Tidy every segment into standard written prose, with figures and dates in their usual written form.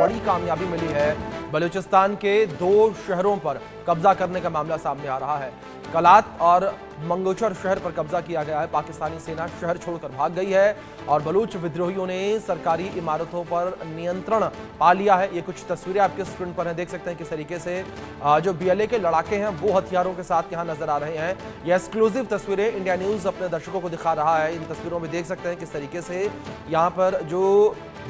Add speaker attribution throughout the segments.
Speaker 1: बड़ी कामयाबी मिली है। बलूचिस्तान के 2 शहरों पर कब्जा करने का मामला सामने आ रहा है। कलात और मंगोचर शहर पर कब्जा किया गया है। पाकिस्तानी सेना शहर छोड़कर भाग गई है और बलूच विद्रोहियों ने सरकारी इमारतों पर नियंत्रण पा लिया है। ये कुछ तस्वीरें आपके स्क्रीन पर हैं, देख सकते हैं किस तरीके से जो बीएलए के लड़ाके हैं वो हथियारों के साथ यहां नजर आ रहे हैं। ये एक्सक्लूसिव तस्वीरें इंडिया न्यूज अपने दर्शकों को दिखा रहा है। इन तस्वीरों में देख सकते हैं किस तरीके से यहाँ पर जो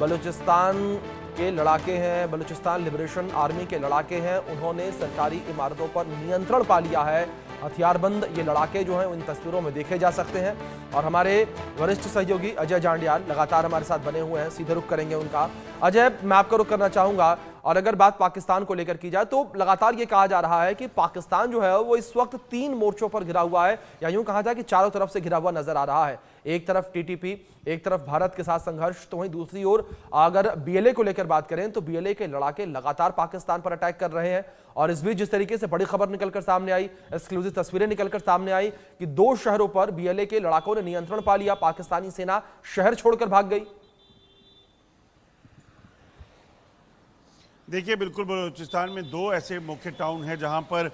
Speaker 1: बलूचिस्तान के लड़ाके हैं, बलूचिस्तान लिबरेशन आर्मी के लड़ाके हैं, उन्होंने सरकारी इमारतों पर नियंत्रण पा लिया है। हथियारबंद ये लड़ाके जो हैं इन तस्वीरों में देखे जा सकते हैं और हमारे वरिष्ठ सहयोगी अजय जांडियाल लगातार हमारे साथ बने हुए हैं। सीधे रुख करेंगे उनका। अजय, मैं आपका रुख करना चाहूंगा और अगर बात पाकिस्तान को लेकर की जाए तो लगातार ये कहा जा रहा है कि पाकिस्तान जो है वो इस वक्त 3 मोर्चों पर घिरा हुआ है, या यूं कहा जाए कि चारों तरफ से घिरा हुआ नजर आ रहा है। एक तरफ टीटीपी, एक तरफ भारत के साथ संघर्ष, तो वहीं दूसरी ओर अगर बीएलए को लेकर बात करें तो बीएलए के लड़ाके लगातार पाकिस्तान पर अटैक कर रहे हैं। और इस बीच जिस तरीके से बड़ी खबर निकलकर सामने आई, एक्सक्लूसिव तस्वीरें निकलकर सामने आई कि 2 शहरों पर बीएलए के लड़ाकों ने नियंत्रण पा लिया, पाकिस्तानी सेना शहर छोड़कर भाग गई।
Speaker 2: देखिए, बिल्कुल बलूचिस्तान में 2 ऐसे मुख्य टाउन हैं जहां पर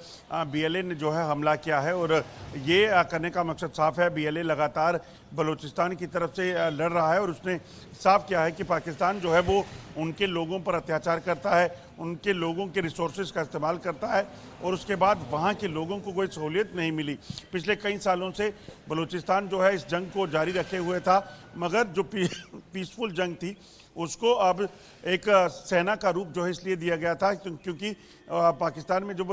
Speaker 2: बीएलए ने जो है हमला किया है और ये करने का मकसद साफ है। बीएलए लगातार बलूचिस्तान की तरफ से लड़ रहा है और उसने साफ किया है कि पाकिस्तान जो है वो उनके लोगों पर अत्याचार करता है, उनके लोगों के रिसोर्सेज का इस्तेमाल करता है और उसके बाद वहाँ के लोगों को कोई सहूलियत नहीं मिली। पिछले कई सालों से बलूचिस्तान जो है इस जंग को जारी रखे हुए था, मगर जो पीसफुल जंग थी उसको अब एक सेना का रूप जो है इसलिए दिया गया था क्योंकि पाकिस्तान में जब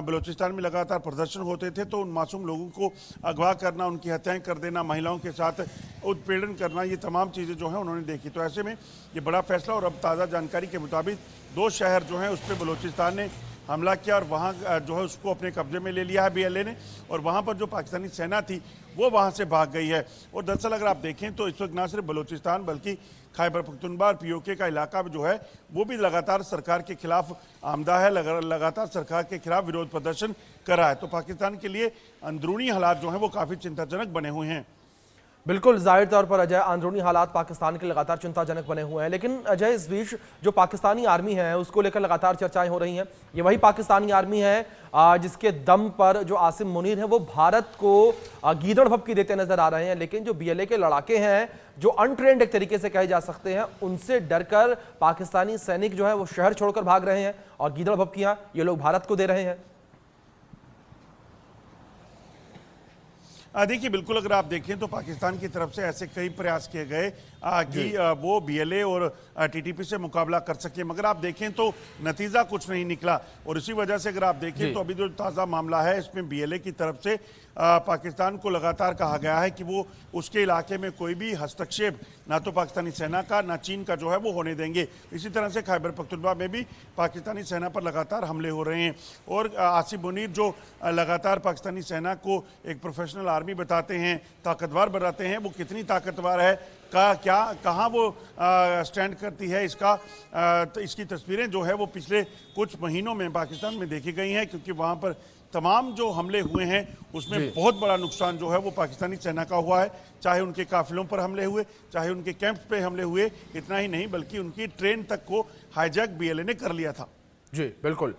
Speaker 2: बलूचिस्तान में लगातार प्रदर्शन होते थे तो उन मासूम लोगों को अगवा करना, उनकी हत्याएं कर देना, महिलाओं के साथ उत्पीड़न करना, ये तमाम चीज़ें जो हैं उन्होंने देखी। तो ऐसे में ये बड़ा फैसला और अब ताज़ा जानकारी के मुताबिक 2 शहर जो हैं उस पर बलूचिस्तान ने हमला किया और वहाँ जो है उसको अपने कब्जे में ले लिया है बीएलए ने और वहाँ पर जो पाकिस्तानी सेना थी वो वहाँ से भाग गई है। और दरअसल अगर आप देखें तो इस वक्त ना सिर्फ बलूचिस्तान बल्कि खैबर पख्तूनख्वा और पीओके का इलाका जो है वो भी लगातार सरकार के खिलाफ आमदा है, लगातार सरकार के खिलाफ विरोध प्रदर्शन कर रहा है। तो पाकिस्तान के लिए अंदरूनी हालात जो हैं वो काफ़ी चिंताजनक बने हुए हैं।
Speaker 1: बिल्कुल, जाहिर तौर पर अजय, अंदरूनी हालात पाकिस्तान के लगातार चिंताजनक बने हुए हैं। लेकिन अजय, इस बीच जो पाकिस्तानी आर्मी है उसको लेकर लगातार चर्चाएं हो रही हैं। ये वही पाकिस्तानी आर्मी है जिसके दम पर जो आसिम मुनीर है वो भारत को गीदड़ भभकी देते नजर आ रहे हैं। लेकिन जो बीएलए के लड़ाके हैं जो अनट्रेंड एक तरीके से कहे जा सकते हैं, उनसे डरकर पाकिस्तानी सैनिक जो है वो शहर छोड़कर भाग रहे हैं और गीदड़ भभकियां ये लोग भारत को दे रहे हैं।
Speaker 2: देखिए, बिल्कुल अगर आप देखें तो पाकिस्तान की तरफ से ऐसे कई प्रयास किए गए कि वो बीएलए और टीटीपी से मुकाबला कर सके, मगर आप देखें तो नतीजा कुछ नहीं निकला। और इसी वजह से अगर आप देखें तो अभी जो ताज़ा मामला है इसमें बीएलए की तरफ से पाकिस्तान को लगातार कहा गया है कि वो उसके इलाके में कोई भी हस्तक्षेप ना तो पाकिस्तानी सेना का ना चीन का जो है वो होने देंगे। इसी तरह से खैबर पख्तूनख्वा में भी पाकिस्तानी सेना पर लगातार हमले हो रहे हैं और आसिम मुनीर जो लगातार पाकिस्तानी सेना को एक प्रोफेशनल आर्मी बताते हैं, ताकतवर बताते हैं, वो कितनी ताकतवर है, कहाँ वो स्टैंड करती है, इसकी तस्वीरें जो है वो पिछले कुछ महीनों में पाकिस्तान में देखी गई हैं क्योंकि वहाँ पर तमाम जो हमले हुए हैं उसमें बहुत बड़ा नुकसान जो है वो पाकिस्तानी सेना का हुआ है। चाहे उनके काफिलों पर हमले हुए, चाहे उनके कैंप्स पे हमले हुए, इतना ही नहीं बल्कि उनकी ट्रेन तक को हाईजैक बीएलए ने कर लिया था।
Speaker 1: जी बिल्कुल।